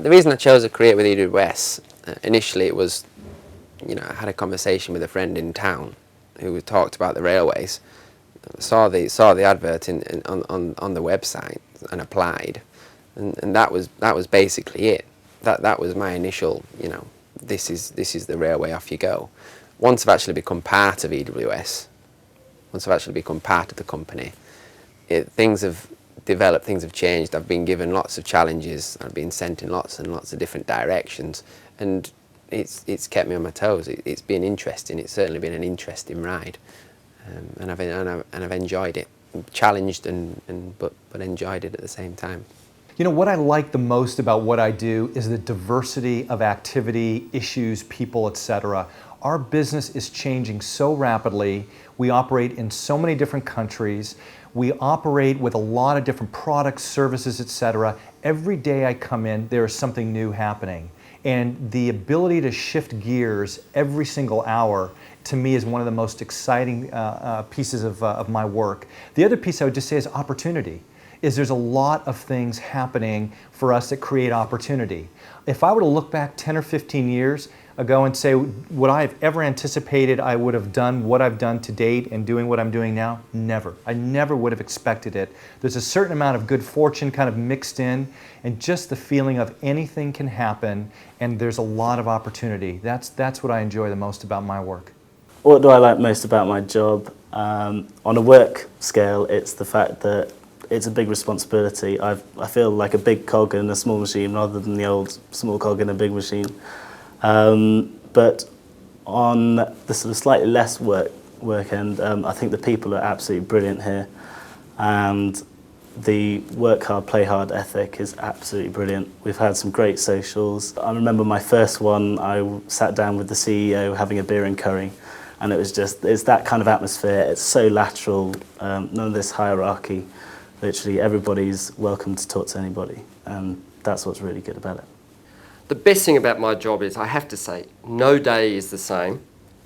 The reason I chose a career with EWS, initially it was, I had a conversation with a friend in town who talked about the railways, saw the advert on the website and applied, and that was basically it. That was my initial, this is the railway, off you go. Once I've actually become part of EWS, once I've actually become part of the company, things have developed, things have changed. I've been given lots of challenges. I've been sent in lots and lots of different directions, and it's kept me on my toes. It's been interesting. It's certainly been an interesting ride, and I've enjoyed it. Challenged but enjoyed it at the same time. What I like the most about what I do is the diversity of activity, issues, people, etc. Our business is changing so rapidly. We operate in so many different countries. We operate with a lot of different products, services, etc. Every day I come in, there is something new happening. And the ability to shift gears every single hour, to me, is one of the most exciting pieces of my work. The other piece I would just say is opportunity. There's a lot of things happening for us that create opportunity. If I were to look back 10 or 15 years ago and say, would I have ever anticipated I would have done what I've done to date and doing what I'm doing now? Never. I never would have expected it. There's a certain amount of good fortune kind of mixed in, and just the feeling of anything can happen, and there's a lot of opportunity. That's what I enjoy the most about my work. What do I like most about my job? On a work scale, it's the fact that it's a big responsibility. I feel like a big cog in a small machine rather than the old small cog in a big machine. But on the sort of slightly less work end, I think the people are absolutely brilliant here, and the work hard, play hard ethic is absolutely brilliant. We've had some great socials. I remember my first one, I sat down with the CEO having a beer and curry, and it's that kind of atmosphere. It's so lateral, none of this hierarchy. Literally everybody's welcome to talk to anybody, and that's what's really good about it. The best thing about my job is, I have to say, no day is the same,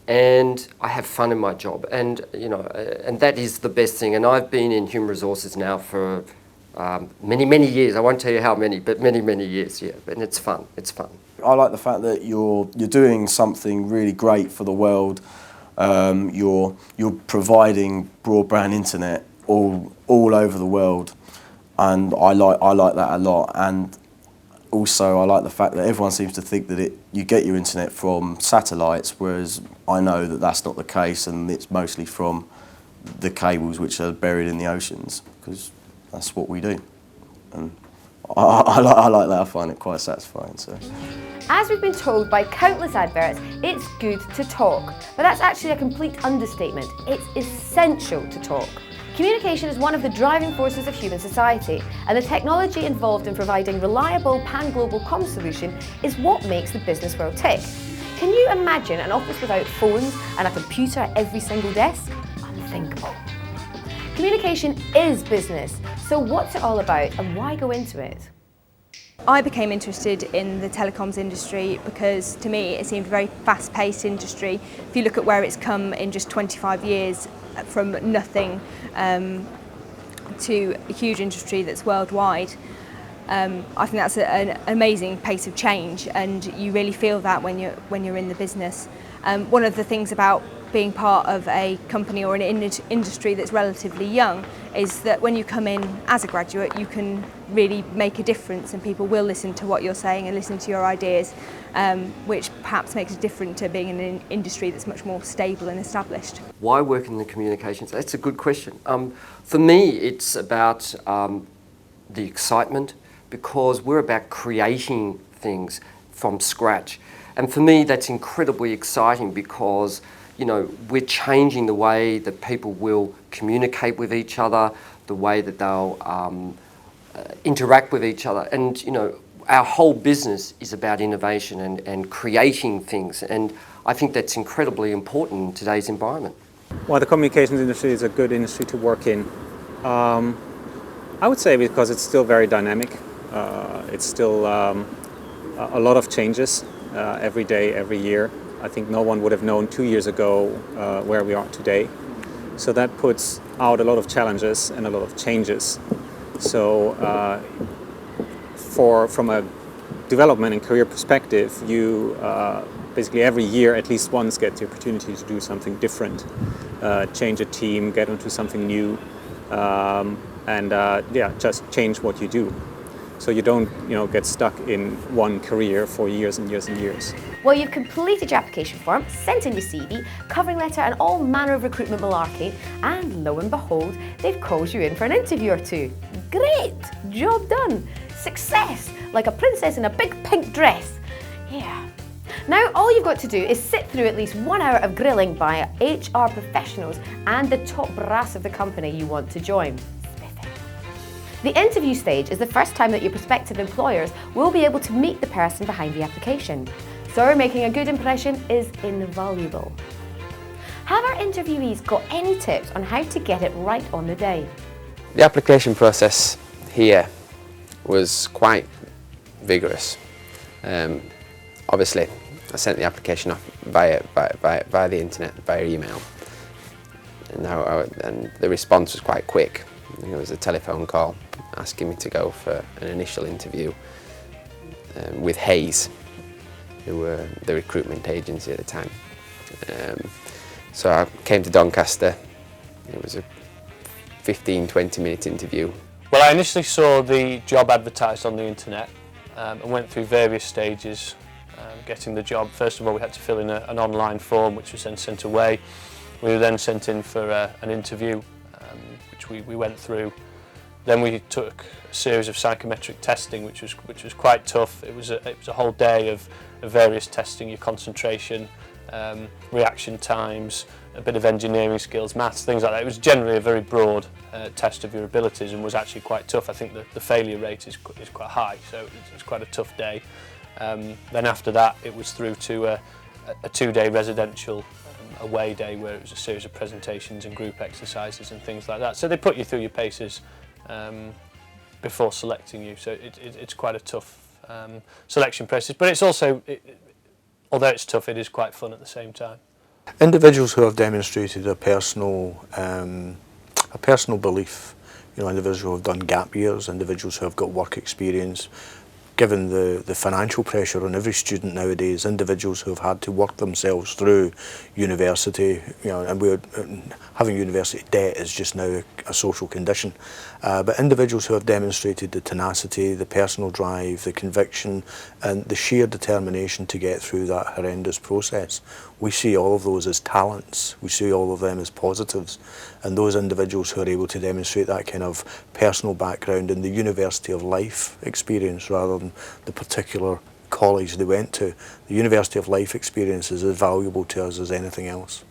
and I have fun in my job, and and that is the best thing. And I've been in human resources now for many years. I won't tell you how many, but many years. Yeah, and it's fun. It's fun. I like the fact that you're doing something really great for the world. You're providing broadband internet all over the world, and I like that a lot. And also, I like the fact that everyone seems to think that you get your internet from satellites, whereas I know that that's not the case, and it's mostly from the cables which are buried in the oceans, because that's what we do. And I like that. I find it quite satisfying. So. As we've been told by countless adverts, it's good to talk. But that's actually a complete understatement. It's essential to talk. Communication is one of the driving forces of human society, and the technology involved in providing reliable pan-global comms solution is what makes the business world tick. Can you imagine an office without phones and a computer at every single desk? Unthinkable. Communication is business, so what's it all about and why go into it? I became interested in the telecoms industry because, to me, it seemed a very fast-paced industry. If you look at where it's come in just 25 years, from nothing to a huge industry that's worldwide, I think that's an amazing pace of change, and you really feel that when you're in the business. One of the things about being part of a company or an industry that's relatively young is that when you come in as a graduate, you can really make a difference, and people will listen to what you're saying and listen to your ideas, which perhaps makes it different to being in an industry that's much more stable and established. Why work in the communications? That's a good question. For me, it's about the excitement, because we're about creating things from scratch. And for me, that's incredibly exciting, because we're changing the way that people will communicate with each other, the way that they'll interact with each other. And, our whole business is about innovation and creating things. And I think that's incredibly important in today's environment. Well, the communications industry is a good industry to work in. I would say because it's still very dynamic. It's still a lot of changes every day, every year. I think no one would have known 2 years ago where we are today. So that puts out a lot of challenges and a lot of changes. So from a development and career perspective, you basically every year at least once get the opportunity to do something different, change a team, get into something new, and just change what you do. So you don't, get stuck in one career for years and years and years. Well, you've completed your application form, sent in your CV, covering letter and all manner of recruitment malarkey, and lo and behold, they've called you in for an interview or two. Great! Job done! Success! Like a princess in a big pink dress. Yeah. Now all you've got to do is sit through at least 1 hour of grilling by HR professionals and the top brass of the company you want to join. The interview stage is the first time that your prospective employers will be able to meet the person behind the application. So making a good impression is invaluable. Have our interviewees got any tips on how to get it right on the day? The application process here was quite vigorous. Obviously, I sent the application off via the internet, via email, and the response was quite quick. It was a telephone call asking me to go for an initial interview with Hayes, who were the recruitment agency at the time. So I came to Doncaster. It was a 15-20 minute interview. Well, I initially saw the job advertised on the internet and went through various stages getting the job. First of all, we had to fill in an online form which was then sent away. We were then sent in for an interview which we went through. Then we took a series of psychometric testing which was quite tough. It was a whole day of various testing, your concentration, reaction times, a bit of engineering skills, maths, things like that. It was generally a very broad test of your abilities and was actually quite tough. I think the failure rate is quite high, so it was quite a tough day. Then after that it was through to a 2-day residential away day where it was a series of presentations and group exercises and things like that. So they put you through your paces before selecting you, so it's quite a tough selection process, but it's also, although it's tough, it is quite fun at the same time. Individuals who have demonstrated a personal belief, individuals who have done gap years, individuals who have got work experience, given the financial pressure on every student nowadays, individuals who have had to work themselves through university, and having university debt is just now a social condition. But individuals who have demonstrated the tenacity, the personal drive, the conviction, and the sheer determination to get through that horrendous process, we see all of those as talents. We see all of them as positives. And those individuals who are able to demonstrate that kind of personal background and the university of life experience rather than the particular college they went to, the university of life experience is as valuable to us as anything else.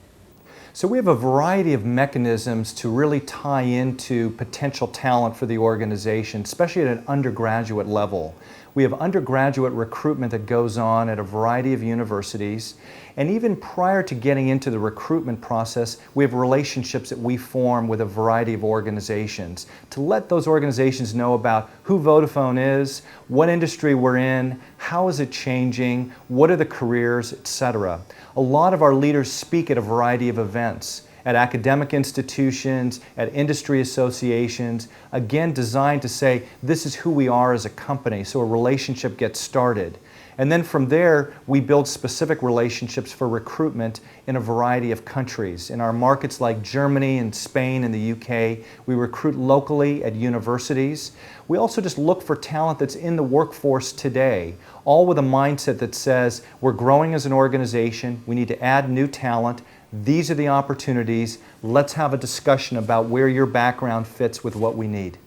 So we have a variety of mechanisms to really tie into potential talent for the organization, especially at an undergraduate level. We have undergraduate recruitment that goes on at a variety of universities, and even prior to getting into the recruitment process, we have relationships that we form with a variety of organizations to let those organizations know about who Vodafone is, what industry we're in, how is it changing, what are the careers, etc. A lot of our leaders speak at a variety of events, at academic institutions, at industry associations, again designed to say this is who we are as a company, so a relationship gets started. And then from there, we build specific relationships for recruitment in a variety of countries. In our markets like Germany and Spain and the UK, we recruit locally at universities. We also just look for talent that's in the workforce today, all with a mindset that says we're growing as an organization, we need to add new talent, these are the opportunities, let's have a discussion about where your background fits with what we need.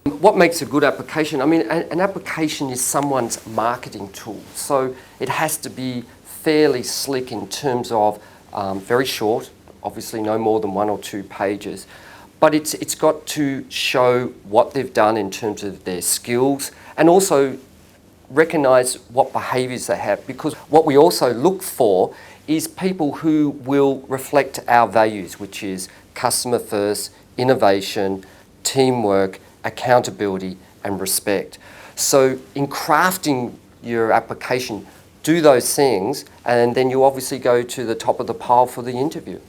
What makes a good application? I mean, an application is someone's marketing tool, so it has to be fairly slick in terms of very short, obviously no more than 1 or 2 pages, but it's got to show what they've done in terms of their skills and also recognise what behaviours they have, because what we also look for is people who will reflect our values, which is customer first, innovation, teamwork, accountability and respect. So in crafting your application, do those things and then you obviously go to the top of the pile for the interview.